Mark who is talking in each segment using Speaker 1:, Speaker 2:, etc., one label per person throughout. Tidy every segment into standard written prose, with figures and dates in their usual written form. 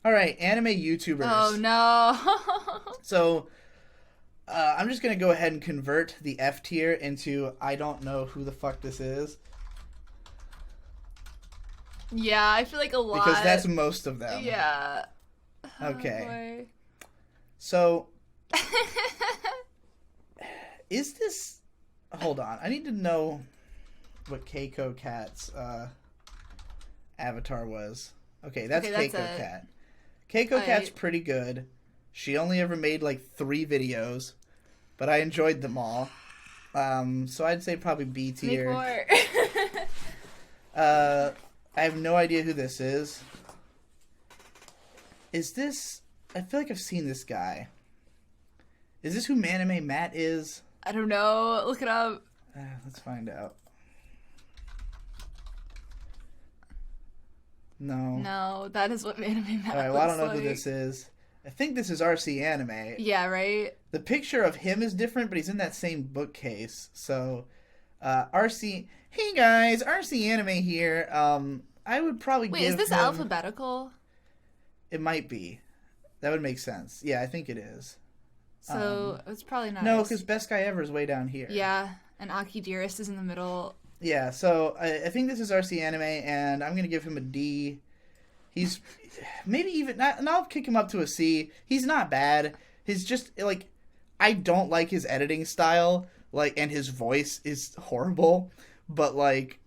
Speaker 1: All right, anime YouTubers.
Speaker 2: Oh no.
Speaker 1: So I'm just gonna go ahead and convert the F tier into I don't know who the fuck this is
Speaker 2: Yeah, I feel like a lot.
Speaker 1: because that's most of them.
Speaker 2: Yeah.
Speaker 1: Okay.
Speaker 2: Oh,
Speaker 1: So is this? Hold on, I need to know what Keiko Cat's avatar was. Okay, that's
Speaker 2: Okay, that's
Speaker 1: Keiko
Speaker 2: it.
Speaker 1: Cat. Keiko
Speaker 2: Alright.
Speaker 1: Cat's pretty good. She only ever made like 3 videos, but I enjoyed them all. So I'd say probably B
Speaker 2: Make
Speaker 1: tier.
Speaker 2: more.
Speaker 1: I have no idea who this is. Is this? I feel like I've seen this guy. Is this who Manime Matt is?
Speaker 2: I don't know. Look it up.
Speaker 1: Let's find out. No.
Speaker 2: No, that is what Anime Matt
Speaker 1: All right. Well, I don't know
Speaker 2: looks
Speaker 1: who
Speaker 2: like.
Speaker 1: this is. I think this is RC Anime.
Speaker 2: Yeah, right?
Speaker 1: The picture of him is different, but he's in that same bookcase. So, RC. Hey guys, RC Anime here. I would probably
Speaker 2: Wait,
Speaker 1: give
Speaker 2: is this
Speaker 1: him...
Speaker 2: alphabetical?
Speaker 1: It might be. That would make sense. Yeah, I think it is.
Speaker 2: So it's probably not.
Speaker 1: No,
Speaker 2: us.
Speaker 1: because Best Guy Ever is way down here.
Speaker 2: Yeah, and Aki Dearest is in the middle.
Speaker 1: Yeah, so I think this is RC Anime, and I'm going to give him a D. He's maybe even... And I'll kick him up to a C. He's not bad. He's just, like... I don't like his editing style, like, and his voice is horrible. But, like,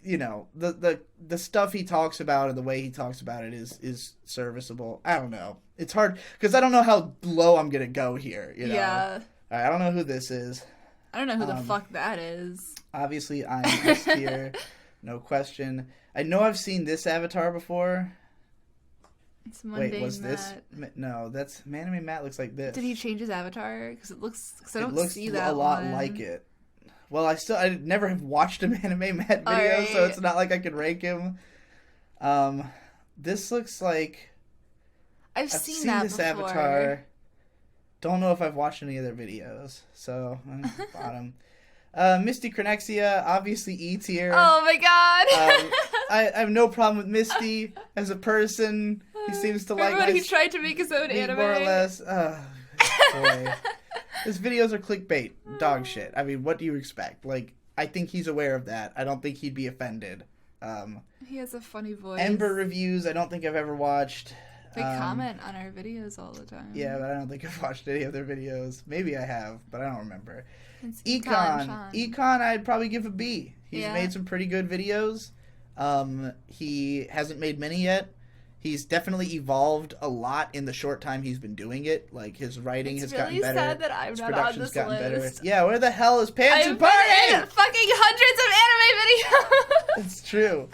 Speaker 1: you know, the stuff he talks about and the way he talks about it is serviceable. I don't know. It's hard, because I don't know how low I'm going to go here, you know?
Speaker 2: Yeah.
Speaker 1: All right, I don't know who this is.
Speaker 2: I don't know who the fuck that is.
Speaker 1: Obviously, I'm S tier. No question. I know I've seen this avatar before.
Speaker 2: It's Mundane
Speaker 1: Wait, was this?
Speaker 2: Matt.
Speaker 1: No, that's Manime Matt looks like this.
Speaker 2: Did he change his avatar? Because it looks. Because I
Speaker 1: It
Speaker 2: don't
Speaker 1: looks
Speaker 2: see that
Speaker 1: a lot
Speaker 2: one.
Speaker 1: like it. Well, I never have watched a Anime Matt video, so
Speaker 2: Alright.
Speaker 1: it's not like I can rank him. This looks like
Speaker 2: I've
Speaker 1: I've
Speaker 2: seen
Speaker 1: seen
Speaker 2: that
Speaker 1: this
Speaker 2: before.
Speaker 1: avatar. Don't know if I've watched any of their videos, so bottom. Misty Cronexia, obviously E tier.
Speaker 2: Oh my god!
Speaker 1: I have no problem with Misty as a person. He seems to like
Speaker 2: Remember when
Speaker 1: my
Speaker 2: he tried to make his own anime?
Speaker 1: more or less. Boy. His videos are clickbait, dog shit. I mean, what do you expect? Like, I think he's aware of that. I don't think he'd be offended.
Speaker 2: He has a funny voice.
Speaker 1: Ember reviews, I don't think I've ever watched.
Speaker 2: They comment on our videos all the time.
Speaker 1: Yeah, but I don't think I've watched any of their videos. Maybe I have, but I don't remember.
Speaker 2: It's
Speaker 1: Econ. Econ, I'd probably give a B. He's
Speaker 2: Yeah.
Speaker 1: made some pretty good videos. He hasn't made many yet. He's definitely evolved a lot in the short time he's been doing it. Like, his writing has gotten
Speaker 2: really
Speaker 1: better.
Speaker 2: sad that I'm
Speaker 1: his
Speaker 2: not on
Speaker 1: production's
Speaker 2: this
Speaker 1: gotten
Speaker 2: list.
Speaker 1: better. Yeah, where the hell is Pants
Speaker 2: I've
Speaker 1: and
Speaker 2: been
Speaker 1: Party?
Speaker 2: in fucking hundreds of anime videos.
Speaker 1: It's true.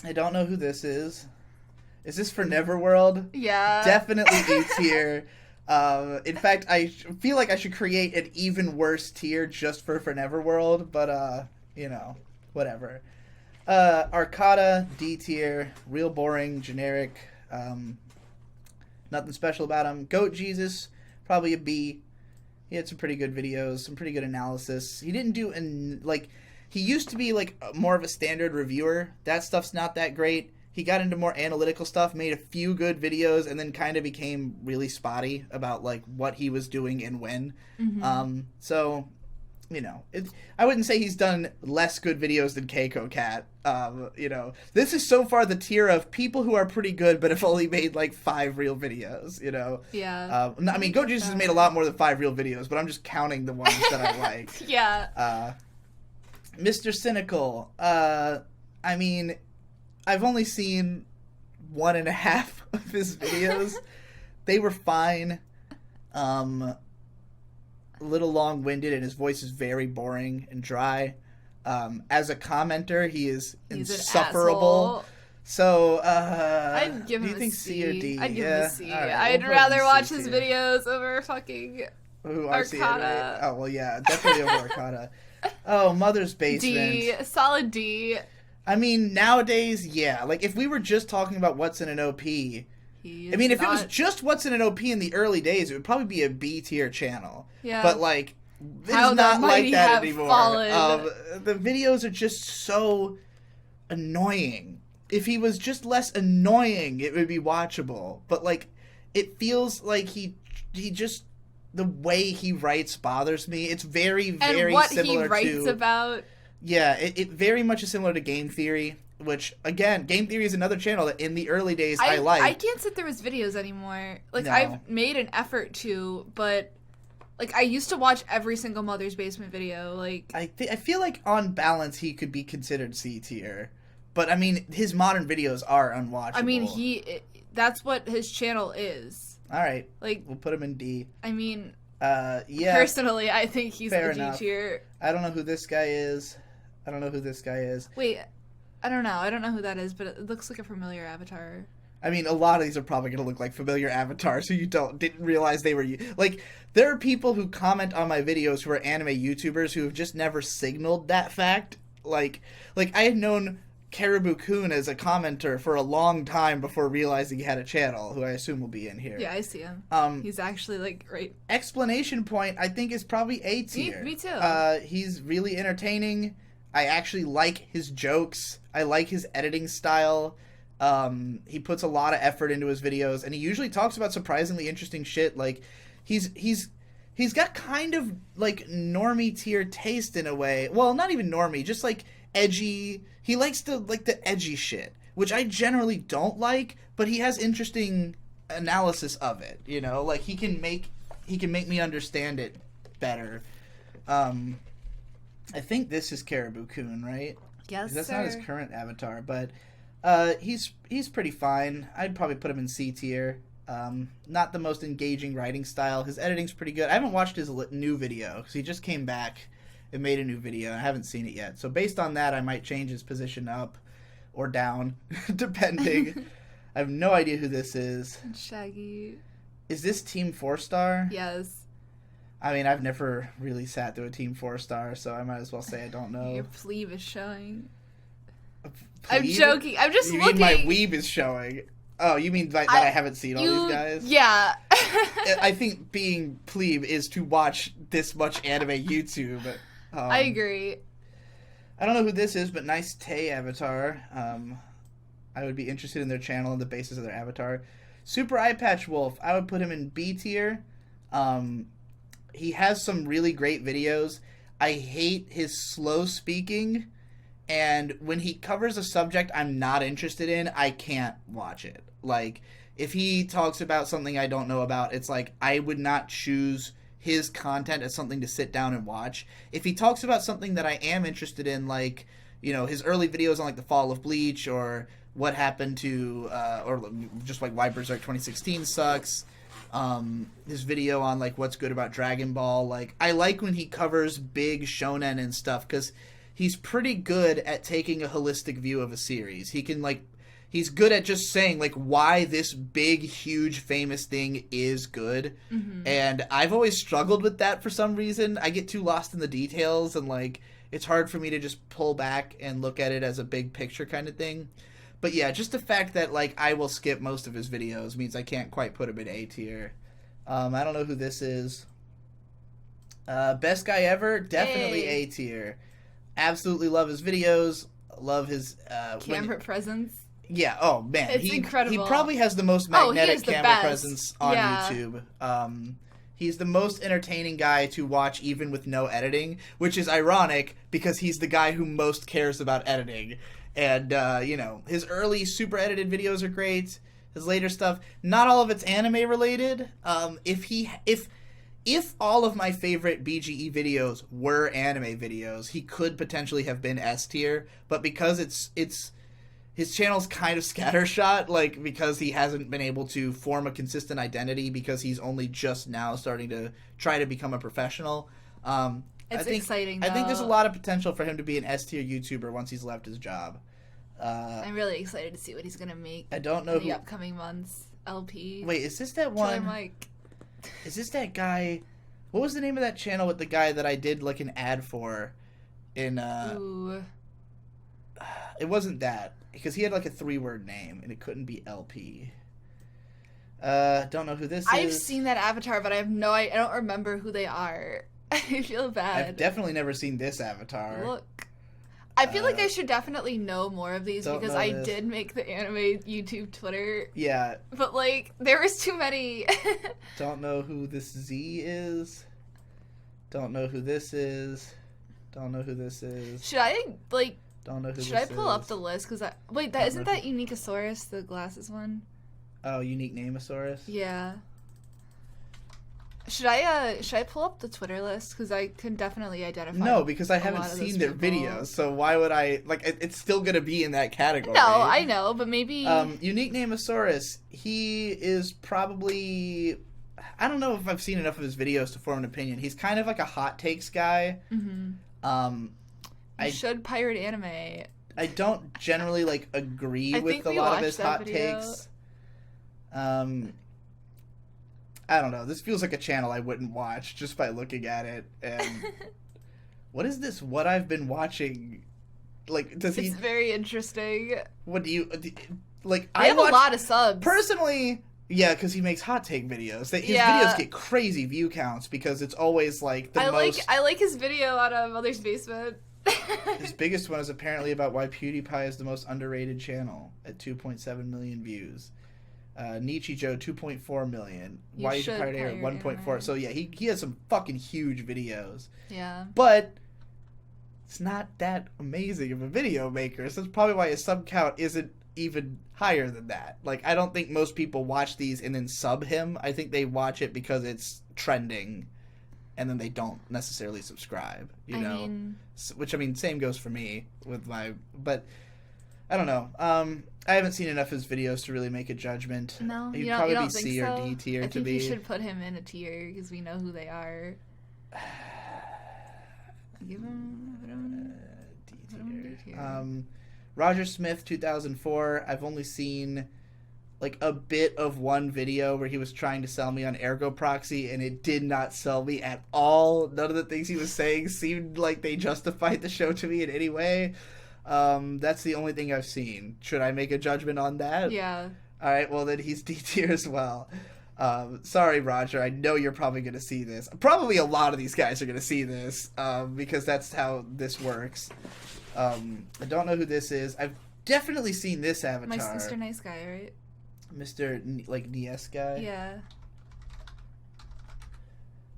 Speaker 1: I don't know who this is. Is this for Neverworld?
Speaker 2: Yeah.
Speaker 1: Definitely E tier. In fact, I feel like I should create an even worse tier just for Neverworld, but you know, whatever. Arcada, D tier, real boring, generic, nothing special about him. Goat Jesus, probably a B. He had some pretty good videos, some pretty good analysis. He didn't do he used to be like more of a standard reviewer. That stuff's not that great. He got into more analytical stuff, made a few good videos, and then kind of became really spotty about like what he was doing and when. So, you know, I wouldn't say he's done less good videos than Keiko Cat. You know, this is so far the tier of people who are pretty good but have only made like 5 real videos. You know.
Speaker 2: Yeah.
Speaker 1: I mean, Goat Jesus has made a lot more than 5 real videos, but I'm just counting the ones that I like.
Speaker 2: Yeah.
Speaker 1: Mr. Cynical. I mean, I've only seen 1.5 of his videos. They were fine. A little long-winded, and his voice is very boring and dry. As a commenter, he is
Speaker 2: He's
Speaker 1: insufferable.
Speaker 2: an asshole.
Speaker 1: So,
Speaker 2: I'd give him
Speaker 1: do you
Speaker 2: a
Speaker 1: think
Speaker 2: C.
Speaker 1: C or D?
Speaker 2: I'd give him a C.
Speaker 1: All right,
Speaker 2: I'd
Speaker 1: we'll put him
Speaker 2: rather
Speaker 1: in
Speaker 2: watch
Speaker 1: C
Speaker 2: his
Speaker 1: tier.
Speaker 2: videos over fucking
Speaker 1: Ooh,
Speaker 2: Arcada.
Speaker 1: Oh, well, yeah, definitely over Arcada. Oh, Mother's Basement.
Speaker 2: D. Solid D.
Speaker 1: I mean, nowadays, yeah. Like, if we were just talking about what's in an OP, I mean, if it was just what's in an OP in the early days, it would probably be a B tier channel.
Speaker 2: Yeah.
Speaker 1: But, like, it's
Speaker 2: How the
Speaker 1: not like
Speaker 2: mighty
Speaker 1: that
Speaker 2: have
Speaker 1: anymore.
Speaker 2: fallen.
Speaker 1: The videos are just so annoying. if he was just less annoying, it would be watchable. But like, it feels like he just the way he writes bothers me. It's very
Speaker 2: And what
Speaker 1: similar
Speaker 2: he writes
Speaker 1: to
Speaker 2: about.
Speaker 1: yeah. It very much is similar to Game Theory, which again, Game Theory is another channel that in the early days I liked.
Speaker 2: I can't sit through his videos anymore. Like
Speaker 1: No.
Speaker 2: I've made an effort to, but like I used to watch every single Mother's Basement video. Like
Speaker 1: I feel like on balance he could be considered C tier, but I mean his modern videos are unwatchable.
Speaker 2: I mean that's what his channel is.
Speaker 1: All right,
Speaker 2: Like
Speaker 1: we'll put him in D.
Speaker 2: I mean,
Speaker 1: Yeah.
Speaker 2: personally, I think he's
Speaker 1: Fair
Speaker 2: a G
Speaker 1: enough.
Speaker 2: tier.
Speaker 1: I don't know who this guy is.
Speaker 2: Wait, I don't know. I don't know who that is, but it looks like a familiar avatar.
Speaker 1: I mean, a lot of these are probably going to look like familiar avatars, so you didn't realize they were like. There are people who comment on my videos who are anime YouTubers who have just never signaled that fact. Like I had known Caribou Coon as a commenter for a long time before realizing he had a channel, who I assume will be in here.
Speaker 2: Yeah, I see him. He's actually like right.
Speaker 1: Explanation Point, I think, is probably A tier.
Speaker 2: Me too.
Speaker 1: He's really entertaining. I actually like his jokes. I like his editing style. He puts a lot of effort into his videos, and he usually talks about surprisingly interesting shit. Like, he's got kind of like normie tier taste in a way. Well, not even normie, just like edgy. He likes the edgy shit, which I generally don't like, but he has interesting analysis of it. You know, like he can make me understand it better. I think this is Caribou Coon, right?
Speaker 2: Yes,
Speaker 1: That's
Speaker 2: sir.
Speaker 1: not his current avatar, but he's pretty fine. I'd probably put him in C tier. Not the most engaging writing style. His editing's pretty good. I haven't watched his new video because he just came back and made a new video. I haven't seen it yet. So based on that, I might change his position up or down, depending. I have no idea who this is.
Speaker 2: Shaggy.
Speaker 1: Is this Team 4-Star?
Speaker 2: Yes.
Speaker 1: I mean, I've never really sat through a Team 4-Star, so I might as well say I don't know.
Speaker 2: Your plebe is showing.
Speaker 1: Plebe?
Speaker 2: I'm joking. I'm just
Speaker 1: You
Speaker 2: looking.
Speaker 1: mean my weeb is showing? Oh, you mean that I haven't seen all these guys?
Speaker 2: Yeah.
Speaker 1: I think being plebe is to watch this much anime YouTube.
Speaker 2: I agree.
Speaker 1: I don't know who this is, but nice Tay avatar. I would be interested in their channel and the basis of their avatar. Super Eye Patch Wolf. I would put him in B tier. He has some really great videos. I hate his slow speaking, and when he covers a subject I'm not interested in, I can't watch it. Like, if he talks about something I don't know about, it's like I would not choose his content as something to sit down and watch. If he talks about something that I am interested in, like, you know, his early videos on like the fall of Bleach or what happened to or just like why Berserk 2016 sucks, his video on like what's good about Dragon Ball, like I like when he covers big shonen and stuff because he's pretty good at taking a holistic view of a series. He can like he's good at just saying like why this big huge famous thing is good. And I've always struggled with that for some reason. I get too lost in the details and like it's hard for me to just pull back and look at it as a big picture kind of thing. But yeah, just the fact that like I will skip most of his videos means I can't quite put him in A tier. I don't know who this is. Best guy ever, definitely A tier. Absolutely love his videos. Love his
Speaker 2: Camera presence.
Speaker 1: Yeah. Oh man,
Speaker 2: It's incredible.
Speaker 1: He probably has the most
Speaker 2: Oh, he
Speaker 1: magnetic
Speaker 2: is the
Speaker 1: camera
Speaker 2: best.
Speaker 1: presence on
Speaker 2: Yeah.
Speaker 1: YouTube. He's the most entertaining guy to watch even with no editing, which is ironic because he's the guy who most cares about editing. And, you know, his early super edited videos are great. His later stuff, not all of it's anime related. If all of my favorite BGE videos were anime videos, he could potentially have been S tier. But because it's his channel's kind of scattershot, like because he hasn't been able to form a consistent identity because he's only just now starting to try to become a professional.
Speaker 2: It's exciting,
Speaker 1: I think there's a
Speaker 2: though.
Speaker 1: lot of potential for him to be an S tier YouTuber once he's left his job.
Speaker 2: I'm really excited to see what he's gonna make.
Speaker 1: I don't know
Speaker 2: in the
Speaker 1: who.
Speaker 2: upcoming months. LP.
Speaker 1: Wait, is this that
Speaker 2: Killer
Speaker 1: one?
Speaker 2: Mike.
Speaker 1: Is this that guy? What was the name of that channel with the guy that I did like an ad for? In
Speaker 2: Ooh.
Speaker 1: it wasn't that because he had like a 3-word name and it couldn't be LP. Don't know who this
Speaker 2: I've
Speaker 1: is.
Speaker 2: seen that avatar, but I don't remember who they are. I feel bad.
Speaker 1: I've definitely never seen this avatar.
Speaker 2: Look. I feel like I should definitely know more of these
Speaker 1: Don't
Speaker 2: because
Speaker 1: know
Speaker 2: I
Speaker 1: this.
Speaker 2: did make the anime YouTube Twitter,
Speaker 1: Yeah,
Speaker 2: but like there was too many.
Speaker 1: don't know who this Z is. Don't know who this is. Don't know who this is.
Speaker 2: Should I like?
Speaker 1: Don't know who
Speaker 2: Should
Speaker 1: this
Speaker 2: I pull
Speaker 1: is.
Speaker 2: up the list? Because wait,
Speaker 1: Don't
Speaker 2: isn't
Speaker 1: know
Speaker 2: that Uniqueosaurus, the glasses one?
Speaker 1: Oh, Unique Nameosaurus?
Speaker 2: Yeah. Should I pull up the Twitter list because I can definitely identify?
Speaker 1: No, because I
Speaker 2: a
Speaker 1: haven't
Speaker 2: lot of those
Speaker 1: seen their
Speaker 2: people.
Speaker 1: videos, so why would I... Like, it's still gonna be in that category.
Speaker 2: No, I know, but maybe.
Speaker 1: Unique Nameosaurus, he is probably... I don't know if I've seen enough of his videos to form an opinion. He's kind of like a hot takes guy.
Speaker 2: You should pirate anime.
Speaker 1: I don't generally, like, agree
Speaker 2: I
Speaker 1: with
Speaker 2: think
Speaker 1: a
Speaker 2: we
Speaker 1: lot of
Speaker 2: watched
Speaker 1: his
Speaker 2: that
Speaker 1: hot
Speaker 2: video.
Speaker 1: takes. I don't know. This feels like a channel I wouldn't watch just by looking at it. And what is this? What I've been watching? Like, does he?
Speaker 2: It's very interesting.
Speaker 1: What do you like?
Speaker 2: I have a lot of subs.
Speaker 1: Personally, yeah, because he makes hot take videos. His
Speaker 2: Yeah.
Speaker 1: videos get crazy view counts because it's always like the most.
Speaker 2: I like his video out of Mother's Basement.
Speaker 1: His biggest one is apparently about why PewDiePie is the most underrated channel at 2.7 million views. Nichijou 2.4 million.
Speaker 2: You
Speaker 1: Why
Speaker 2: should
Speaker 1: Pirate Air
Speaker 2: pirate
Speaker 1: 1.4.
Speaker 2: anime.
Speaker 1: So yeah, he has some fucking huge videos.
Speaker 2: Yeah.
Speaker 1: But it's not that amazing of a video maker. So that's probably why his sub count isn't even higher than that. Like, I don't think most people watch these and then sub him. I think they watch it because it's trending and then they don't necessarily subscribe, you know?
Speaker 2: mean,
Speaker 1: Which, I mean, same goes for me with my... But, I don't know. I haven't seen enough of his videos to really make a judgment.
Speaker 2: no,
Speaker 1: He'd
Speaker 2: you don't,
Speaker 1: probably
Speaker 2: you don't
Speaker 1: be
Speaker 2: think
Speaker 1: C
Speaker 2: so?
Speaker 1: or D tier
Speaker 2: I
Speaker 1: to
Speaker 2: think
Speaker 1: be.
Speaker 2: you should put him in a tier because we know who they are. Give him, put him in D tier.
Speaker 1: Roger Smith 2004. I've only seen like a bit of one video where he was trying to sell me on Ergo Proxy, and it did not sell me at all. None of the things he was saying seemed like they justified the show to me in any way. That's the only thing I've seen. Should I make a judgment on that?
Speaker 2: Yeah.
Speaker 1: All right, well then he's D tier as well. Sorry, Roger. I know you're probably going to see this. Probably a lot of these guys are going to see this because that's how this works. I don't know who this is. I've definitely seen this avatar.
Speaker 2: Mr. Nice Guy, right?
Speaker 1: Mr. like Nies guy.
Speaker 2: Yeah.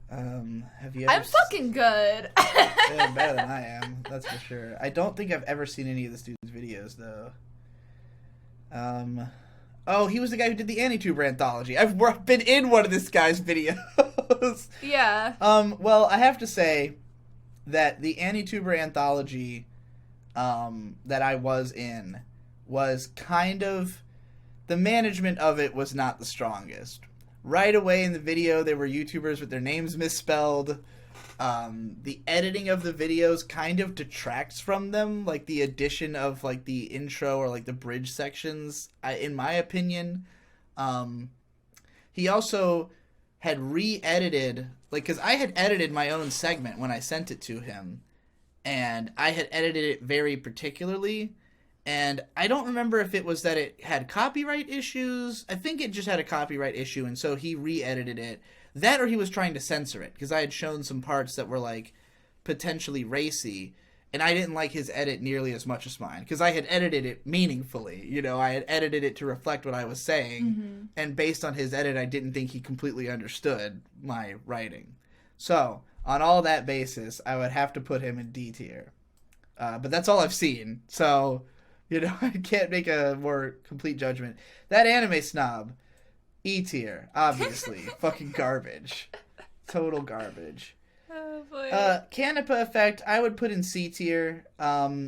Speaker 1: Have you? Ever
Speaker 2: I'm fucking good.
Speaker 1: Yeah, better than I am. That's for sure. I don't think I've ever seen any of this dude's videos though. Oh, he was the guy who did the AniTuber anthology. I've been in one of this guy's videos.
Speaker 2: Yeah.
Speaker 1: Well, I have to say that the AniTuber anthology that I was in was kind of... The management of it was not the strongest. Right away in the video, there were YouTubers with their names misspelled. The editing of the videos kind of detracts from them, like the addition of like the intro or like the bridge sections, in my opinion. He also had re-edited, like, because I had edited my own segment when I sent it to him, and I had edited it very particularly, and I don't remember if it was that it had copyright issues. I think it just had a copyright issue, and so he re-edited it. That or he was trying to censor it, because I had shown some parts that were, like, potentially racy, and I didn't like his edit nearly as much as mine, because I had edited it meaningfully. You know, I had edited it to reflect what I was saying, and based on his edit, I didn't think he completely understood my writing. So, on all that basis, I would have to put him in D tier. But that's all I've seen, so, you know, I can't make a more complete judgment. That anime snob... E tier, obviously. Fucking garbage. Total garbage.
Speaker 2: Oh boy.
Speaker 1: Canepa Effect, I would put in C tier.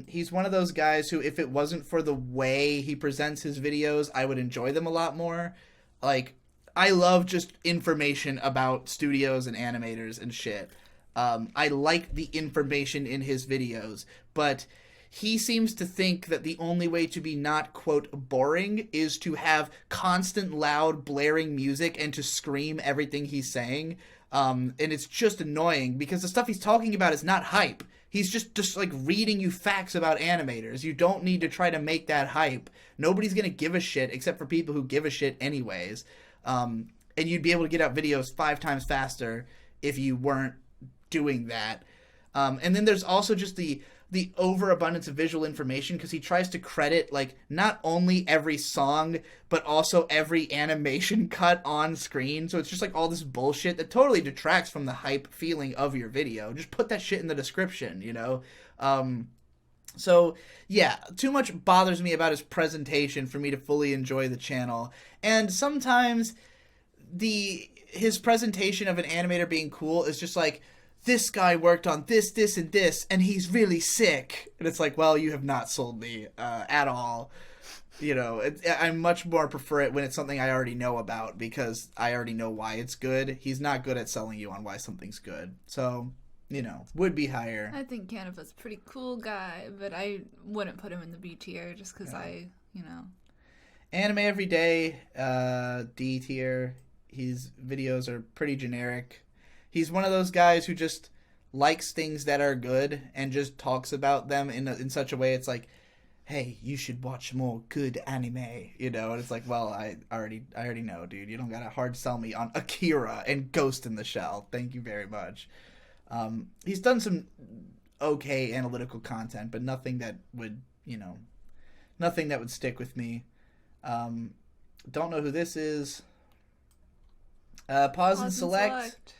Speaker 1: He's one of those guys who, if it wasn't for the way he presents his videos, I would enjoy them a lot more. Like, I love just information about studios and animators and shit. I like the information in his videos, but... He seems to think that the only way to be not, quote, boring is to have constant, loud, blaring music and to scream everything he's saying. And it's just annoying because the stuff he's talking about is not hype. He's just like reading you facts about animators. You don't need to try to make that hype. Nobody's going to give a shit except for people who give a shit anyways. And you'd be able to get out videos 5 times faster if you weren't doing that. And then there's also just the the overabundance of visual information because he tries to credit like not only every song but also every animation cut on screen. So it's just like all this bullshit that totally detracts from the hype feeling of your video. Just put that shit in the description, you know? So yeah, too much bothers me about his presentation for me to fully enjoy the channel. And sometimes his presentation of an animator being cool is just like, this guy worked on this, this, and this, and he's really sick. And it's like, well, you have not sold me at all. You know, I much more prefer it when it's something I already know about because I already know why it's good. He's not good at selling you on why something's good. So, you know, would be higher.
Speaker 2: I think Canifa's a pretty cool guy, but I wouldn't put him in the B tier just because you know.
Speaker 1: Anime Every Day, D tier. His videos are pretty generic. He's one of those guys who just likes things that are good and just talks about them in such a way it's like, hey, you should watch more good anime, you know? And it's like, well, I already know, dude. You don't gotta hard sell me on Akira and Ghost in the Shell. Thank you very much. He's done some okay analytical content, but nothing that would, you know, nothing that would stick with me. Don't know who this is. Pause and select.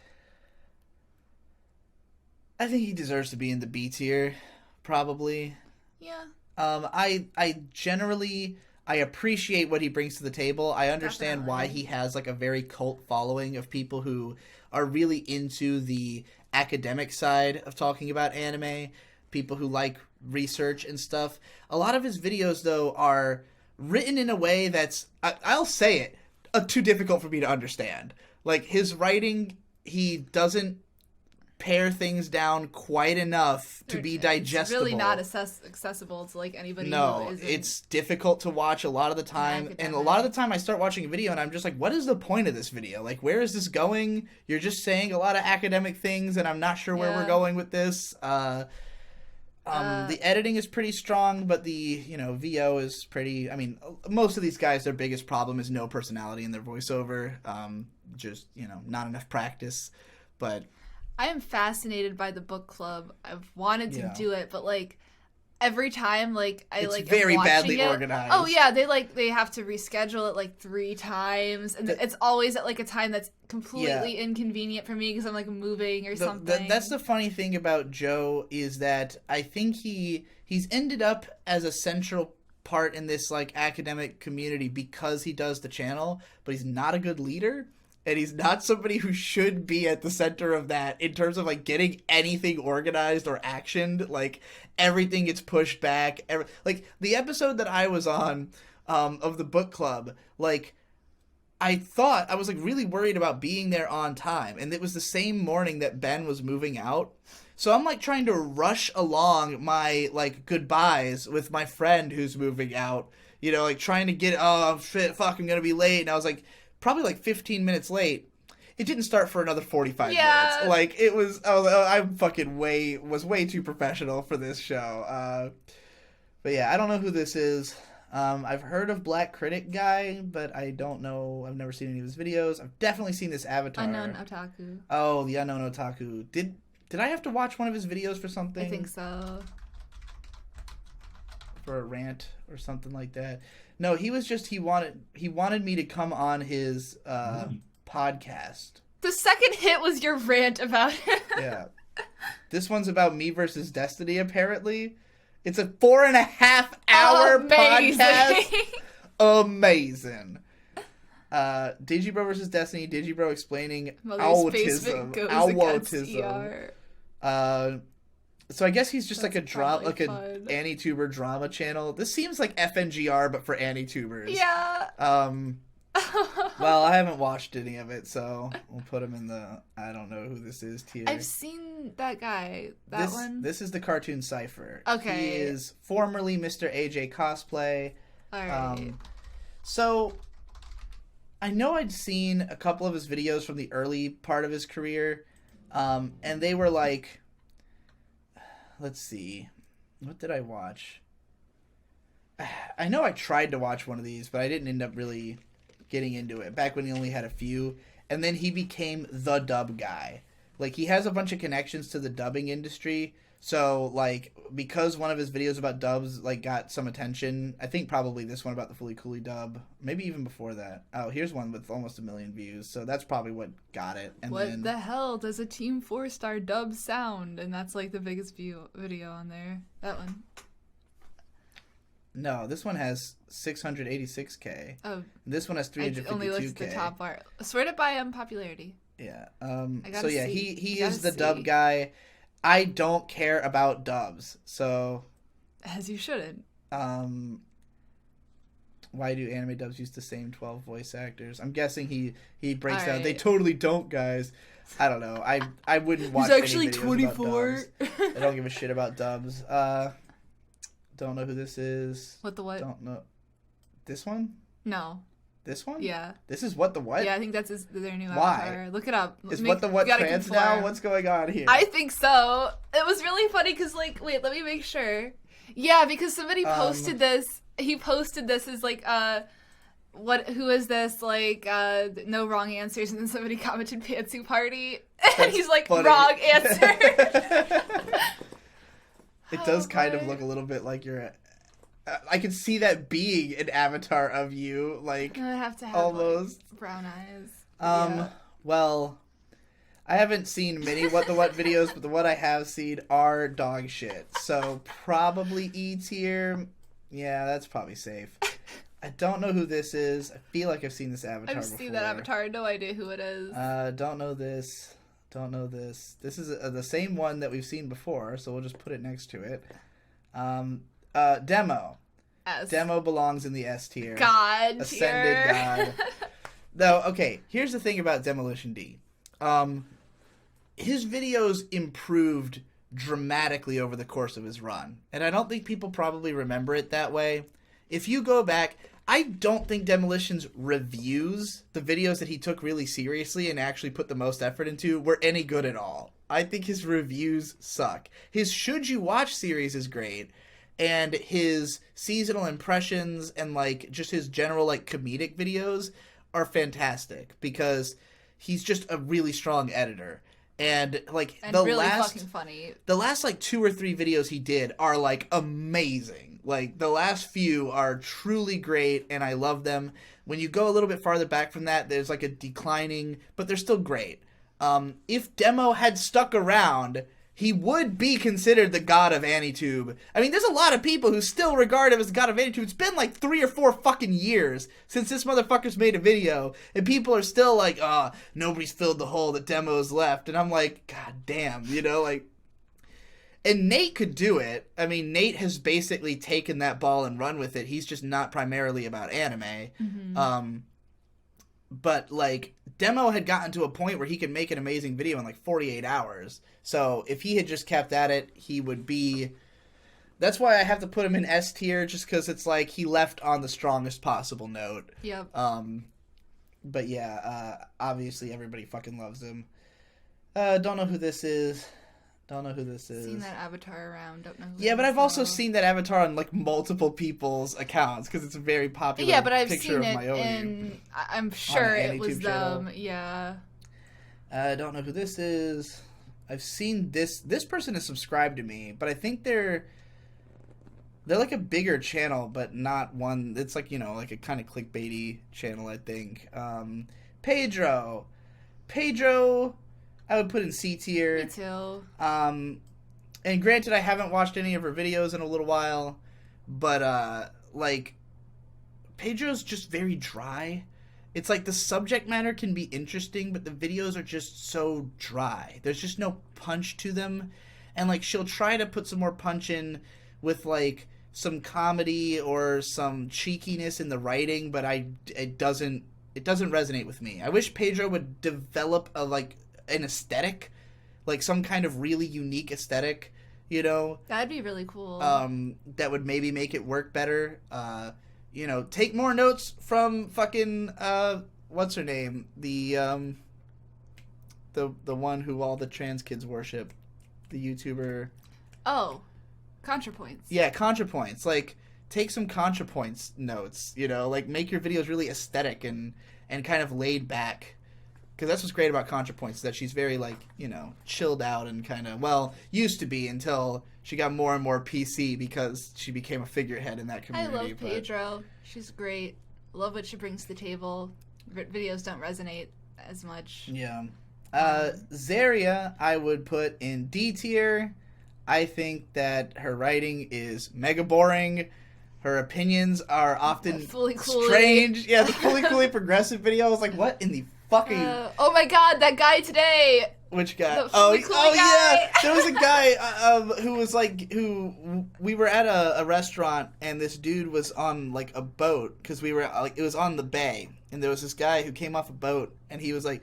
Speaker 1: I think he deserves to be in the B tier, probably.
Speaker 2: Yeah.
Speaker 1: I generally appreciate what he brings to the table. I understand why he has like a very cult following of people who are really into the academic side of talking about anime, people who like research and stuff. A lot of his videos though are written in a way that's I'll say it, too difficult for me to understand. Like his writing, he doesn't pare things down quite enough to be digestible.
Speaker 2: It's really not accessible to like anybody.
Speaker 1: No, it's difficult to watch a lot of the time, and a lot of the time I start watching a video and I'm just like, what is the point of this video? Like, where is this going? You're just saying a lot of academic things and I'm not sure where we're going with this. The editing is pretty strong, but the, you know, VO is pretty, I mean, most of these guys, their biggest problem is no personality in their voiceover. Just, you know, not enough practice, but
Speaker 2: I am fascinated by the book club. I've wanted to do it, but like every time, like
Speaker 1: it's very badly organized.
Speaker 2: Oh yeah, they have to reschedule it like 3 times, and it's always at like a time that's completely inconvenient for me because I'm like moving or something.
Speaker 1: That's the funny thing about Joe is that I think he's ended up as a central part in this like academic community because he does the channel, but he's not a good leader. And he's not somebody who should be at the center of that in terms of, like, getting anything organized or actioned. Like, everything gets pushed back. Like, the episode that I was on of the book club, like, I was, like, really worried about being there on time. And it was the same morning that Ben was moving out. So I'm, like, trying to rush along my, like, goodbyes with my friend who's moving out. You know, like, trying to get, oh, shit, fuck, I'm gonna be late. And I was, like, probably like 15 minutes late. It didn't start for another 45 minutes. Like it was, I'm fucking was way too professional for this show. But yeah, I don't know who this is. I've heard of Black Critic Guy, but I don't know. I've never seen any of his videos. I've definitely seen this avatar.
Speaker 2: Unknown Otaku.
Speaker 1: Oh, the Unknown Otaku. Did I have to watch one of his videos for something?
Speaker 2: I think so.
Speaker 1: For a rant or something like that. No, he was just he wanted me to come on his podcast.
Speaker 2: The second hit was your rant about it.
Speaker 1: Yeah. This one's about Me versus Destiny, apparently. It's a 4.5-hour podcast. Amazing. Digibro versus Destiny, Digibro explaining autism. So I guess he's just like a drama, like an AniTuber drama channel. This seems like FNGR, but for AniTubers.
Speaker 2: Yeah.
Speaker 1: Well, I haven't watched any of it, so we'll put him in the I don't know who this is tier.
Speaker 2: I've seen that guy. That one.
Speaker 1: This is the Cartoon Cypher.
Speaker 2: Okay.
Speaker 1: He is formerly Mr. AJ Cosplay.
Speaker 2: All right.
Speaker 1: So I know I'd seen a couple of his videos from the early part of his career, and they were like. Let's see. What did I watch? I know I tried to watch one of these, but I didn't end up really getting into it. Back when he only had a few. And then he became the dub guy. Like, he has a bunch of connections to the dubbing industry. So, like, because one of his videos about dubs, like, got some attention, I think probably this one about the Fooly Cooly dub, maybe even before that. Oh, here's one with almost 1 million views, so that's probably what got it. And
Speaker 2: what the hell does a Team 4-star dub sound? And that's, like, the biggest video on there. That one.
Speaker 1: No, this one has 686K.
Speaker 2: Oh.
Speaker 1: This one has 352K.
Speaker 2: I only looked at the top bar. Sorted by popularity.
Speaker 1: Yeah.
Speaker 2: So
Speaker 1: yeah, he is the dub guy. I don't care about dubs, so...
Speaker 2: As you shouldn't.
Speaker 1: Why do anime dubs use the same 12 voice actors? I'm guessing he breaks down. They totally don't, guys. I don't know. I wouldn't watch any videos
Speaker 2: actually 24.
Speaker 1: about dubs. I don't give a shit about dubs. Don't know who this is.
Speaker 2: What the what?
Speaker 1: Don't know. This one?
Speaker 2: No.
Speaker 1: This one?
Speaker 2: Yeah.
Speaker 1: This is What the What?
Speaker 2: Yeah, I think that's their new
Speaker 1: Why?
Speaker 2: avatar. Look it up.
Speaker 1: Is What the What trans now? What's going on here?
Speaker 2: I think so. It was really funny because, like, wait, let me make sure. Yeah, because somebody posted this. He posted this as, like, who is this? Like, no wrong answers. And then somebody commented Pantsu Party. And he's like,
Speaker 1: funny.
Speaker 2: Wrong answer.
Speaker 1: It does kind of look a little bit like you're... I can see that being an avatar of you, like,
Speaker 2: I have to have
Speaker 1: almost
Speaker 2: like, brown eyes.
Speaker 1: Yeah. Well, I haven't seen many What the What videos, but the what I have seen are dog shit. So probably E tier. Yeah, that's probably safe. I don't know who this is. I feel like I've seen this avatar before.
Speaker 2: I've seen that avatar. No idea who it is.
Speaker 1: Don't know this. Don't know this. This is the same one that we've seen before, so we'll just put it next to it. Demo.
Speaker 2: S.
Speaker 1: Demo belongs in the S tier.
Speaker 2: God
Speaker 1: Ascended
Speaker 2: tier.
Speaker 1: God. No, okay. Here's the thing about Demolition D. His videos improved dramatically over the course of his run, and I don't think people probably remember it that way. If you go back, I don't think Demolition's reviews, the videos that he took really seriously and actually put the most effort into, were any good at all. I think his reviews suck. His Should You Watch series is great, and his seasonal impressions and, like, just his general, like, comedic videos are fantastic because he's just a really strong editor. And, like,
Speaker 2: and really fucking funny.
Speaker 1: The last, like, 2 or 3 videos he did are, like, amazing. Like, the last few are truly great, and I love them. When you go a little bit farther back from that, there's, like, a declining, but they're still great. If Demo had stuck around, he would be considered the god of AniTube. I mean, there's a lot of people who still regard him as the god of AniTube. It's been like 3 or 4 fucking years since this motherfucker's made a video, and people are still like, nobody's filled the hole that Demo's left. And I'm like, god damn, you know, like... And Nate could do it. I mean, Nate has basically taken that ball and run with it. He's just not primarily about anime.
Speaker 2: Mm-hmm.
Speaker 1: But, like, Demo had gotten to a point where he could make an amazing video in, like, 48 hours. So, if he had just kept at it, he would be... That's why I have to put him in S tier, just because it's like he left on the strongest possible note.
Speaker 2: Yep.
Speaker 1: But, yeah, obviously everybody fucking loves him. Don't know who this is. Don't know who this is.
Speaker 2: Seen that avatar around. Don't know who
Speaker 1: Yeah, but I've also seen that avatar on, like, multiple people's accounts because it's a very popular
Speaker 2: yeah, but I've
Speaker 1: picture
Speaker 2: seen
Speaker 1: of
Speaker 2: it
Speaker 1: Mayoyu.
Speaker 2: in... I'm sure it was
Speaker 1: channel.
Speaker 2: them. Yeah.
Speaker 1: I don't know who this is. I've seen this. This person is subscribed to me, but I think they're like a bigger channel, but not one. It's like, you know, like a kind of clickbaity channel, I think. Pedro, I would put in C tier.
Speaker 2: Me too.
Speaker 1: And granted, I haven't watched any of her videos in a little while, but like, Pedro's just very dry. It's like the subject matter can be interesting, but the videos are just so dry. There's just no punch to them. And, like, she'll try to put some more punch in with, like, some comedy or some cheekiness in the writing, but it doesn't resonate with me. I wish Pedro would develop an aesthetic, like some kind of really unique aesthetic, you know?
Speaker 2: That'd be really cool.
Speaker 1: That would maybe make it work better. You know, take more notes from fucking what's her name? The one who all the trans kids worship. The YouTuber.
Speaker 2: Oh. ContraPoints.
Speaker 1: Yeah, ContraPoints. Like, take some ContraPoints notes, you know, like make your videos really aesthetic and kind of laid back. because that's what's great about ContraPoints, is that she's very, like, you know, chilled out and kind of, well, used to be until she got more and more PC because she became a figurehead in that community.
Speaker 2: I love Pedro. She's great. Love what she brings to the table. Videos don't resonate as much.
Speaker 1: Yeah. Zarya, I would put in D tier. I think that her writing is mega boring. Her opinions are often strange. Yeah, the Fully Cooley progressive video, I was like, what in the fuck are you...
Speaker 2: oh my god, that guy today!
Speaker 1: Which guy?
Speaker 2: The Fully Cooley guy.
Speaker 1: Yeah! There was a guy who was like, we were at a restaurant, and this dude was on, like, a boat, because we were, like, it was on the bay, and there was this guy who came off a boat, and he was like,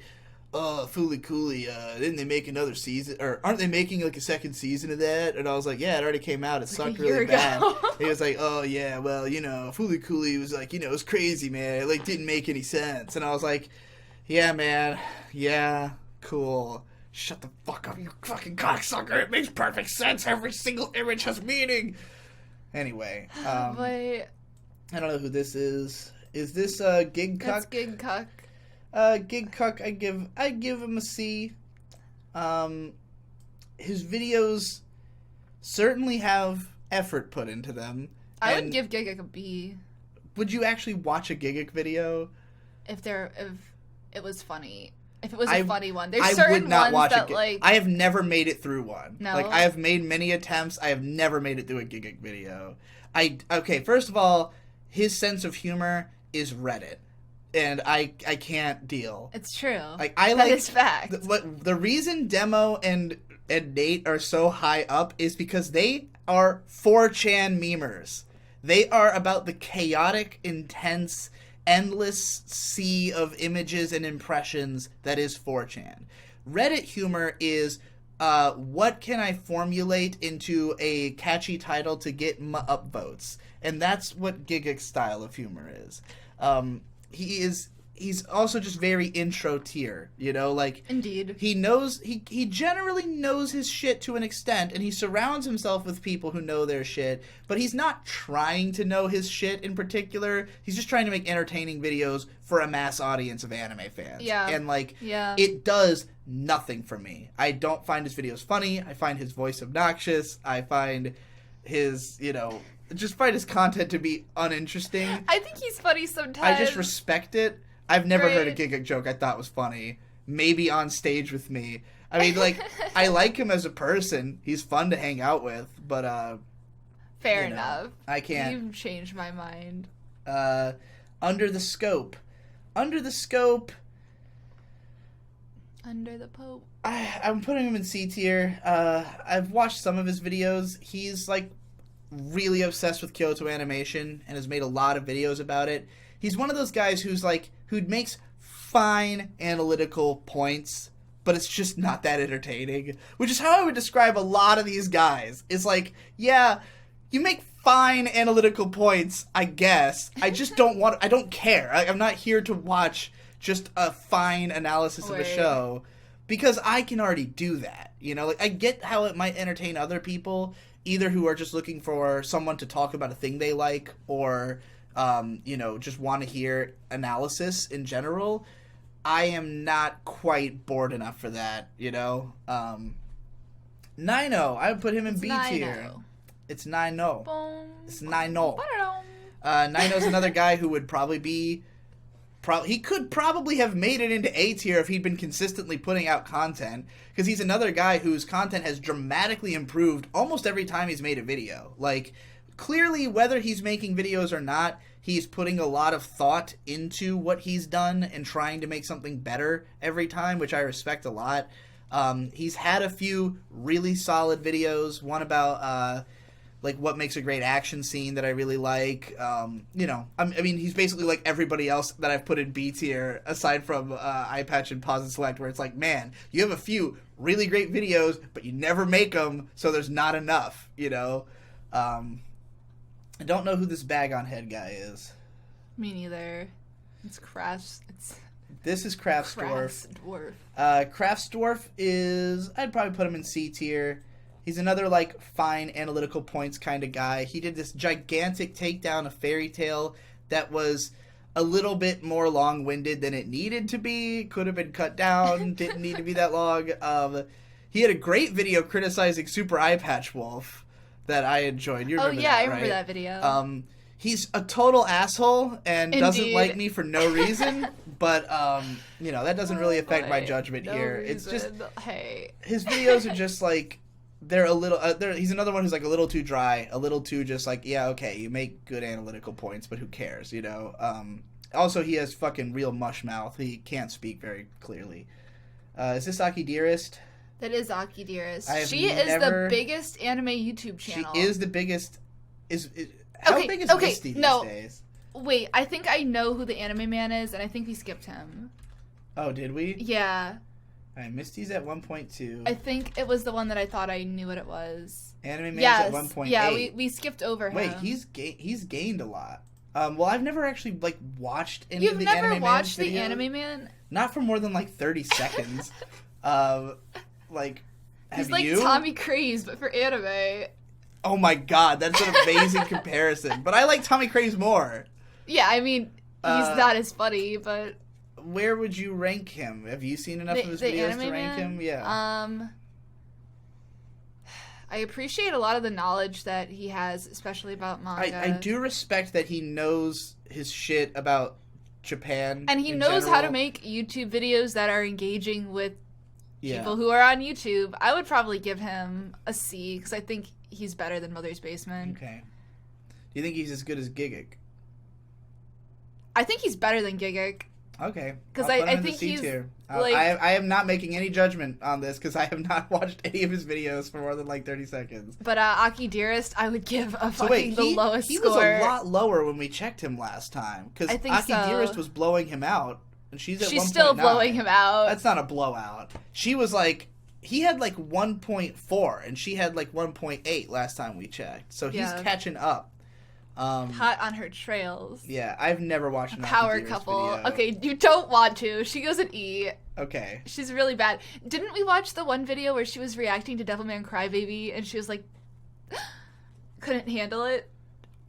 Speaker 1: oh, Fully Cooley, didn't they make another season, or aren't they making, like, a second season of that? And I was like, yeah, it already came out, it sucked really bad. He was like, oh, yeah, well, you know, Fully Cooley was like, you know, it was crazy, man, it, like, didn't make any sense. And I was like, yeah, man, yeah, cool. Shut the fuck up, you fucking cocksucker, it makes perfect sense, every single image has meaning. Anyway, I don't know who this is. Is this, Gig Cuck?
Speaker 2: That's Gig Cuck.
Speaker 1: Gig Cuck, I give him a C. His videos certainly have effort put into them.
Speaker 2: I would give Gig Cuck a B.
Speaker 1: Would you actually watch a Gig Cuck video?
Speaker 2: If it was funny. If it was a funny one. There's certain ones that, like...
Speaker 1: I have never made it through one.
Speaker 2: No?
Speaker 1: Like, I have made many attempts. I have never made it through a Gig Cuck video. Okay, first of all, his sense of humor is Reddit. And I can't deal.
Speaker 2: It's true.
Speaker 1: Like,
Speaker 2: that is fact.
Speaker 1: The reason Demo and Nate are so high up is because they are 4chan memers. They are about the chaotic, intense, endless sea of images and impressions that is 4chan. Reddit humor is, what can I formulate into a catchy title to get upvotes? And that's what Gig Cuck's style of humor is. He's also just very intro tier, you know, like...
Speaker 2: Indeed.
Speaker 1: He generally knows his shit to an extent, and he surrounds himself with people who know their shit, but he's not trying to know his shit in particular. He's just trying to make entertaining videos for a mass audience of anime fans.
Speaker 2: Yeah.
Speaker 1: And, like, it does nothing for me. I don't find his videos funny. I find his voice obnoxious. I find his, you know... just find his content to be uninteresting.
Speaker 2: I think he's funny sometimes.
Speaker 1: I just respect it. I've never heard a Gig Cuck joke I thought was funny. Maybe on stage with me. I mean, like, I like him as a person. He's fun to hang out with, but,
Speaker 2: fair enough.
Speaker 1: I can't.
Speaker 2: You've changed my mind.
Speaker 1: Under the Scope. Under the Scope.
Speaker 2: Under the Pope.
Speaker 1: I'm putting him in C tier. I've watched some of his videos. He's, like, really obsessed with Kyoto Animation and has made a lot of videos about it. He's one of those guys who makes fine analytical points, but it's just not that entertaining, which is how I would describe a lot of these guys. It's like, yeah, you make fine analytical points, I guess. I just I don't care. I'm not here to watch just a fine analysis of a show because I can already do that. You know, like, I get how it might entertain other people, either who are just looking for someone to talk about a thing they like or, you know, just want to hear analysis in general. I am not quite bored enough for that, you know? Nino, I would put him in B tier. It's Nino. It's Nino. Nino's another guy who would probably be... he could probably have made it into A tier if he'd been consistently putting out content, because he's another guy whose content has dramatically improved almost every time he's made a video. Like, clearly, whether he's making videos or not, he's putting a lot of thought into what he's done and trying to make something better every time, which I respect a lot. He's had a few really solid videos, one about... like, what makes a great action scene that I really like. You know, I mean, he's basically like everybody else that I've put in B tier, aside from Eye Patch and Pause and Select, where it's like, man, you have a few really great videos, but you never make them, so there's not enough, you know? I don't know who this bag on head guy is.
Speaker 2: Me neither. It's Crafts.
Speaker 1: This is Craftsdwarf. Craftsdwarf is... I'd probably put him in C tier. He's another, like, fine analytical points kind of guy. He did this gigantic takedown of Fairy Tail that was a little bit more long-winded than it needed to be. Could have been cut down. Didn't need to be that long. He had a great video criticizing Super Eye Patch Wolf that I enjoyed. You remember
Speaker 2: I
Speaker 1: that,
Speaker 2: remember
Speaker 1: right?
Speaker 2: that video.
Speaker 1: He's a total asshole and doesn't
Speaker 2: Indeed.
Speaker 1: like me for no reason. But you know, that doesn't really affect my judgment
Speaker 2: No
Speaker 1: here.
Speaker 2: reason.
Speaker 1: It's just
Speaker 2: hey.
Speaker 1: his videos are just like they're a little. He's another one who's like a little too dry, a little too just like yeah, okay, you make good analytical points, but who cares, you know? Also, he has fucking real mush mouth. He can't speak very clearly. Is this Aki Dearest?
Speaker 2: That is Aki Dearest.
Speaker 1: I have
Speaker 2: She is the biggest anime YouTube channel.
Speaker 1: She is the biggest. How big is Misty these days?
Speaker 2: Wait, I think I know who the anime man is, and I think we skipped him.
Speaker 1: Oh, did we?
Speaker 2: Yeah.
Speaker 1: All right, Misty's at 1.2.
Speaker 2: I think it was the one that I thought I knew what it was.
Speaker 1: Anime Man's at 1.8.
Speaker 2: Yeah, we skipped over him.
Speaker 1: Wait, he's gained a lot. Well, I've never actually like watched any of the
Speaker 2: You've
Speaker 1: Anime
Speaker 2: never watched
Speaker 1: Man's
Speaker 2: the
Speaker 1: videos.
Speaker 2: Anime Man?
Speaker 1: Not for more than like 30 seconds. Like, have
Speaker 2: He's like
Speaker 1: you?
Speaker 2: Tommy Craze, but for anime.
Speaker 1: Oh my god, that's an amazing comparison. But I like Tommy Craze more.
Speaker 2: Yeah, I mean, he's not as funny, but...
Speaker 1: Where would you rank him? Have you seen enough of his videos to rank him? Yeah.
Speaker 2: I appreciate a lot of the knowledge that he has, especially about manga.
Speaker 1: I do respect that he knows his shit about Japan.
Speaker 2: And he
Speaker 1: in
Speaker 2: knows how
Speaker 1: general.
Speaker 2: to make YouTube videos that are engaging with
Speaker 1: Yeah.
Speaker 2: people who are on YouTube. I would probably give him a C, because I think he's better than Mother's Basement.
Speaker 1: Okay. Do you think he's as good as Gigguk?
Speaker 2: I think he's better than Gigguk.
Speaker 1: Okay.
Speaker 2: 'Cause
Speaker 1: I'll put
Speaker 2: I
Speaker 1: him in the
Speaker 2: think
Speaker 1: C
Speaker 2: he's,
Speaker 1: tier.
Speaker 2: like-
Speaker 1: I am not making any judgment on this because I have not watched any of his videos for more than like 30 seconds.
Speaker 2: But Aki Dearest, I would give a
Speaker 1: So
Speaker 2: fucking
Speaker 1: wait,
Speaker 2: the lowest
Speaker 1: he
Speaker 2: score.
Speaker 1: was a lot lower when we checked him last time because
Speaker 2: I think
Speaker 1: Aki
Speaker 2: so.
Speaker 1: Dearest was blowing him out, and she's at 1.9.
Speaker 2: She's still blowing him out.
Speaker 1: That's not a blowout. She was like, he had like 1.4, and she had like 1.8 last time we checked. So he's
Speaker 2: Yeah.
Speaker 1: catching up.
Speaker 2: Hot on her trails.
Speaker 1: Yeah, I've never watched an Aki
Speaker 2: Power
Speaker 1: Dearest
Speaker 2: couple.
Speaker 1: video.
Speaker 2: Okay, you don't want to. She goes an E.
Speaker 1: Okay.
Speaker 2: She's really bad. Didn't we watch the one video where she was reacting to Devilman Crybaby and she was like, couldn't handle it?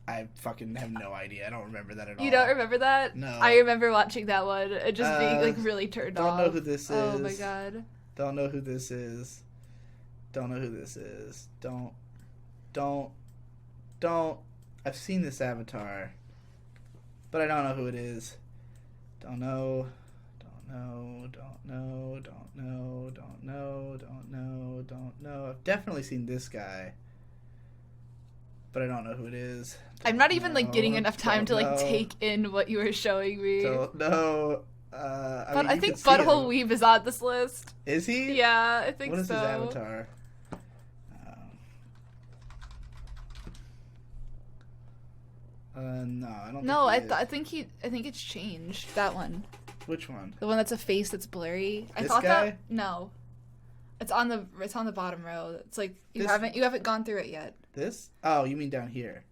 Speaker 1: I fucking have no idea. I don't remember that at all.
Speaker 2: You don't remember that?
Speaker 1: No.
Speaker 2: I remember watching that one and just being like really turned off.
Speaker 1: Don't know who this is.
Speaker 2: Oh my god.
Speaker 1: Don't know who this is. Don't know who this is. Don't. I've seen this avatar, but I don't know who it is. Don't know. I've definitely seen this guy, but I don't know who it is.
Speaker 2: I'm not even like getting
Speaker 1: know.
Speaker 2: enough time to
Speaker 1: Don't
Speaker 2: like
Speaker 1: know.
Speaker 2: take in what you were showing me.
Speaker 1: Don't know.
Speaker 2: But I
Speaker 1: you
Speaker 2: think
Speaker 1: can see
Speaker 2: Butthole
Speaker 1: him.
Speaker 2: Weeb is on this list.
Speaker 1: Is he?
Speaker 2: Yeah, I think
Speaker 1: What is
Speaker 2: so.
Speaker 1: his avatar? No, I don't.
Speaker 2: No,
Speaker 1: think he
Speaker 2: I
Speaker 1: is.
Speaker 2: think it's changed. That one.
Speaker 1: Which one?
Speaker 2: The one that's a face that's blurry. I
Speaker 1: This
Speaker 2: thought
Speaker 1: guy?
Speaker 2: that no. It's on the bottom row. It's like you
Speaker 1: This-
Speaker 2: haven't gone through it yet.
Speaker 1: This? Oh, you mean down here?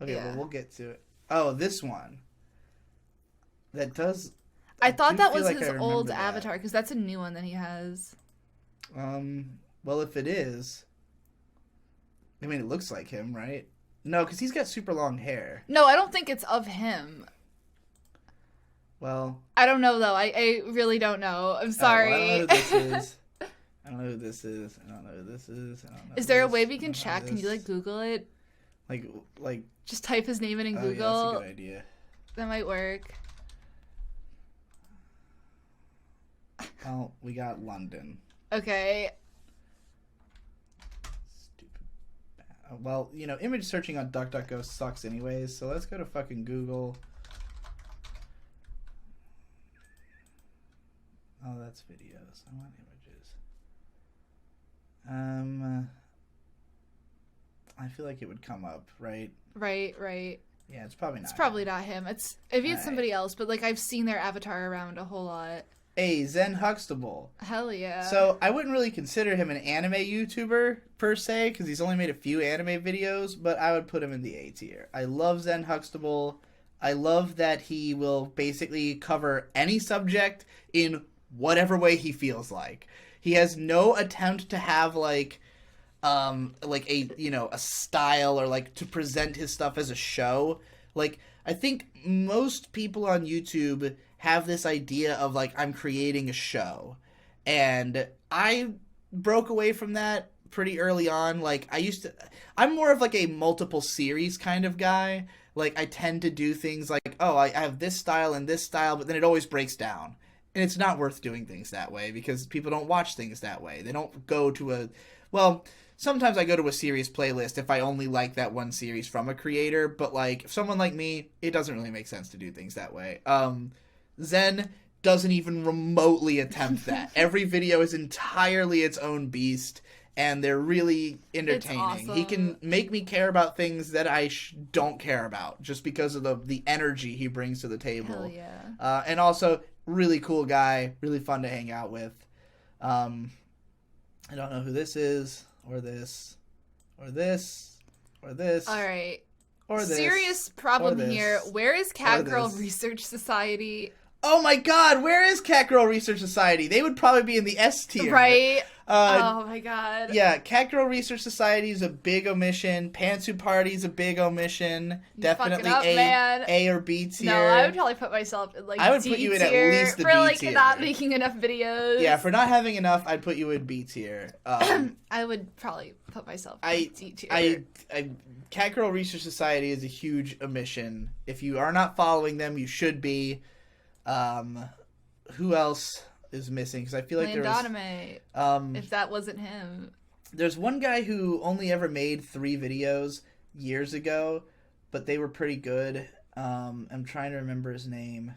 Speaker 1: Okay,
Speaker 2: Yeah.
Speaker 1: well we'll get to it. Oh, this one. That does.
Speaker 2: I thought
Speaker 1: do
Speaker 2: that
Speaker 1: feel
Speaker 2: was
Speaker 1: like I
Speaker 2: his
Speaker 1: remember
Speaker 2: old
Speaker 1: that.
Speaker 2: avatar because that's a new one that he has.
Speaker 1: Well, if it is, I mean, it looks like him, right? No, because he's got super long hair.
Speaker 2: No, I don't think it's of him.
Speaker 1: Well,
Speaker 2: I don't know though. I really don't know. I'm sorry.
Speaker 1: I don't know who this is. I don't know who this is. I don't know who this is. I don't know.
Speaker 2: Is
Speaker 1: who
Speaker 2: there a
Speaker 1: this-
Speaker 2: way we
Speaker 1: I
Speaker 2: can
Speaker 1: don't know
Speaker 2: check? Can you
Speaker 1: this.
Speaker 2: like Google it?
Speaker 1: Like?
Speaker 2: Just type his name in
Speaker 1: Oh,
Speaker 2: Google.
Speaker 1: yeah, that's a good idea.
Speaker 2: That might work.
Speaker 1: Well, we got London.
Speaker 2: Okay.
Speaker 1: Stupid. Well, you know, image searching on DuckDuckGo sucks anyways, so let's go to fucking Google. Oh, that's videos. I want images. I feel like it would come up, right?
Speaker 2: Right.
Speaker 1: Yeah, it's probably not.
Speaker 2: It's probably not him. It's maybe it's
Speaker 1: Alright.
Speaker 2: somebody else, but like I've seen their avatar around a whole lot.
Speaker 1: Hey, Zen Huxtable.
Speaker 2: Hell yeah.
Speaker 1: So I wouldn't really consider him an anime YouTuber per se because he's only made a few anime videos, but I would put him in the A tier. I love Zen Huxtable. I love that he will basically cover any subject in whatever way he feels like. He has no attempt to have like a, you know, a style or like to present his stuff as a show. Like I think most people on YouTube have this idea of like, I'm creating a show, and I broke away from that pretty early on. Like, I'm more of like a multiple series kind of guy. Like, I tend to do things like, oh, I have this style and this style, but then it always breaks down. And it's not worth doing things that way because people don't watch things that way. They don't go to well, sometimes I go to a series playlist if I only like that one series from a creator, but like, if someone like me, it doesn't really make sense to do things that way. Zen doesn't even remotely attempt that. Every video is entirely its own beast, and they're really entertaining.
Speaker 2: Awesome.
Speaker 1: He can make me care about things that I don't care about just because of the energy he brings to the table.
Speaker 2: Hell yeah.
Speaker 1: And also, really cool guy, really fun to hang out with. I don't know who this is, or this, or this, or this.
Speaker 2: All right.
Speaker 1: Or this.
Speaker 2: Serious problem here. Where is Cat Girl
Speaker 1: this.
Speaker 2: Research Society?
Speaker 1: Oh my god, where is Cat Girl Research Society? They would probably be in the S tier.
Speaker 2: Right? Oh my god.
Speaker 1: Yeah, Cat Girl Research Society is a big omission. Pantsuit Party is a big omission. Definitely
Speaker 2: up, man.
Speaker 1: A or B tier.
Speaker 2: No, I would probably put myself in like
Speaker 1: I would
Speaker 2: D
Speaker 1: put you in
Speaker 2: tier
Speaker 1: at least the
Speaker 2: for
Speaker 1: B
Speaker 2: like
Speaker 1: tier.
Speaker 2: not making enough videos.
Speaker 1: Yeah, for not having enough, I'd put you in B tier.
Speaker 2: I would probably put myself in D tier.
Speaker 1: Cat Girl Research Society is a huge omission. If you are not following them, you should be. Who else is missing? Because I feel like
Speaker 2: Landoname, if that wasn't him.
Speaker 1: There's one guy who only ever made 3 videos years ago, but they were pretty good. I'm trying to remember his name.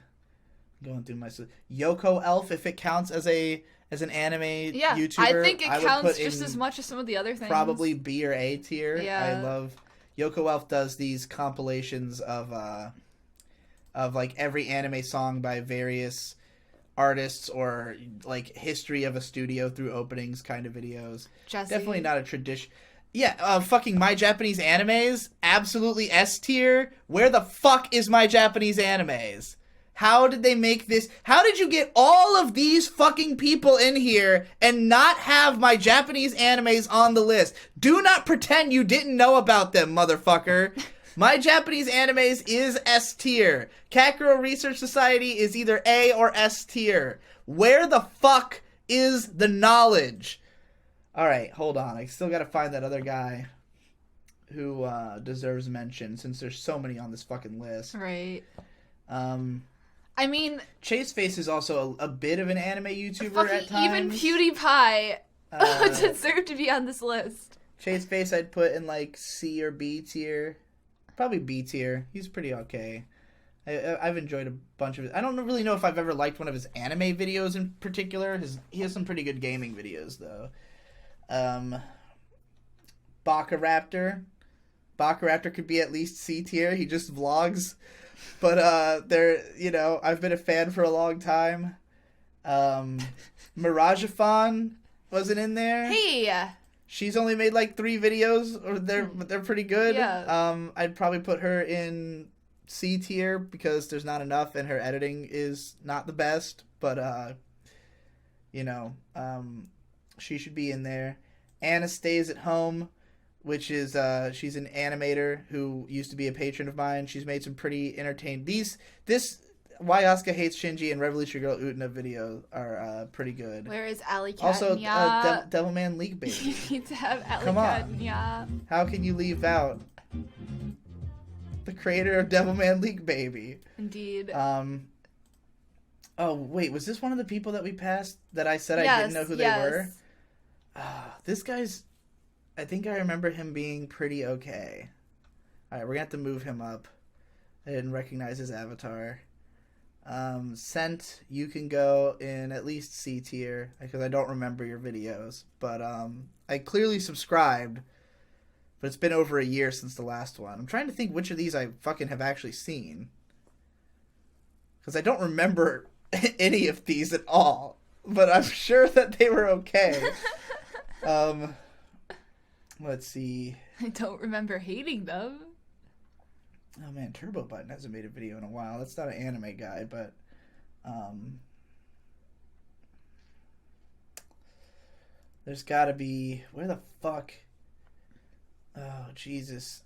Speaker 1: Going through my Yoko Elf, if it counts as an anime YouTuber.
Speaker 2: I think it
Speaker 1: would
Speaker 2: counts
Speaker 1: put
Speaker 2: just
Speaker 1: in
Speaker 2: as much as some of the other things.
Speaker 1: probably B or A tier.
Speaker 2: Yeah.
Speaker 1: I love Yoko Elf does these compilations of like every anime song by various artists or like history of a studio through openings kind of videos.
Speaker 2: Jesse.
Speaker 1: Definitely not a tradition. Yeah, fucking My Japanese Animes, absolutely S tier. Where the fuck is My Japanese Animes? How did they make this? How did you get all of these fucking people in here and not have My Japanese Animes on the list? Do not pretend you didn't know about them, motherfucker. My Japanese Animes is S tier. Cat Girl Research Society is either A or S tier. Where the fuck is the knowledge? Alright, hold on. I still gotta find that other guy who deserves mention since there's so many on this fucking list.
Speaker 2: Right. I mean,
Speaker 1: Chaseface is also a bit of an anime YouTuber
Speaker 2: fucking
Speaker 1: at times.
Speaker 2: even PewDiePie deserved to be on this list.
Speaker 1: Chaseface I'd put in like C or B tier. Probably B tier. He's pretty okay. I've enjoyed a bunch of it. I don't really know if I've ever liked one of his anime videos in particular. He has some pretty good gaming videos though. Baka Raptor. Baka Raptor could be at least C tier. He just vlogs. But I've been a fan for a long time. Miragefon wasn't in there.
Speaker 2: Hey.
Speaker 1: She's only made like 3 videos, or they're pretty good.
Speaker 2: Yeah.
Speaker 1: I'd probably put her in C tier because there's not enough, and her editing is not the best. But she should be in there. Anna Stays at Home, which is she's an animator who used to be a patron of mine. She's made some pretty entertaining. This Why Asuka Hates Shinji and Revolutionary Girl Utena video are pretty good.
Speaker 2: Where is Alley Cat?
Speaker 1: Also, Devilman League Baby.
Speaker 2: You need to have Alley
Speaker 1: Come
Speaker 2: Cat.
Speaker 1: on.
Speaker 2: Yeah.
Speaker 1: How can you leave out the creator of Devilman League Baby?
Speaker 2: Indeed.
Speaker 1: Oh wait, was this one of the people that we passed that I said I didn't know who they were? This guy's. I think I remember him being pretty okay. Alright, we're gonna have to move him up. I didn't recognize his avatar. Scent, you can go in at least C tier, because I don't remember your videos. But I clearly subscribed, but it's been over a year since the last one. I'm trying to think which of these I fucking have actually seen. Because I don't remember any of these at all. But I'm sure that they were okay. Let's see.
Speaker 2: I don't remember hating them.
Speaker 1: Oh man, Turbo Button hasn't made a video in a while. That's not an anime guy, but there's gotta be, where the fuck? Oh Jesus.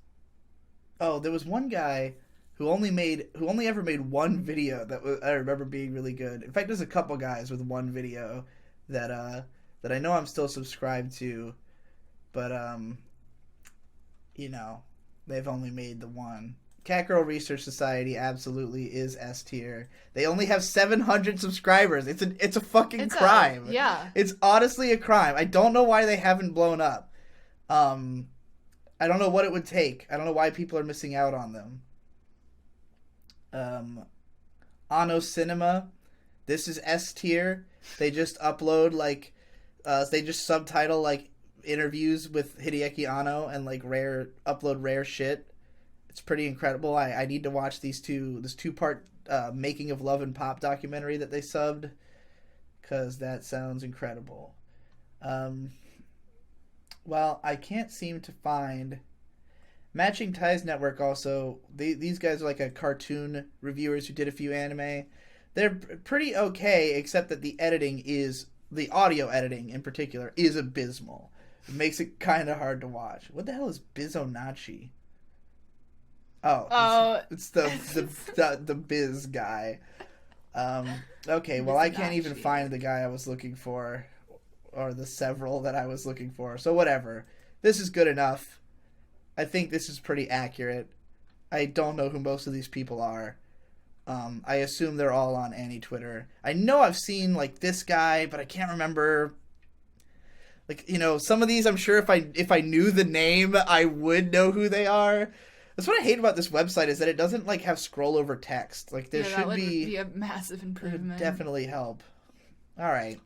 Speaker 1: Oh, there was one guy who only ever made one video that I remember being really good. In fact, there's a couple guys with one video that I know I'm still subscribed to, but they've only made the one. Catgirl Research Society absolutely is S tier. They only have 700 subscribers. It's a fucking crime.
Speaker 2: Yeah.
Speaker 1: It's honestly a crime. I don't know why they haven't blown up. I don't know what it would take. I don't know why people are missing out on them. Anno Cinema, this is S tier. They just upload they just subtitle interviews with Hideaki Anno and upload rare shit. It's pretty incredible. I need to watch this 2-part Making of Love and Pop documentary that they subbed, because that sounds incredible. Well, I can't seem to find Matching Ties Network. Also, these guys are a cartoon reviewers who did a few anime. They're pretty okay, except that the audio editing in particular is abysmal. It makes it kind of hard to watch. What the hell is Bizonachi? Oh, it's the Biz guy. Okay, well, I can't even find the guy I was looking for, or the several that I was looking for. So whatever. This is good enough. I think this is pretty accurate. I don't know who most of these people are. I assume they're all on AniTwitter. I know I've seen this guy, but I can't remember. Some of these I'm sure if I knew the name, I would know who they are. That's what I hate about this website, is that it doesn't have scroll over text. There should
Speaker 2: be a massive improvement.
Speaker 1: Definitely help. All right.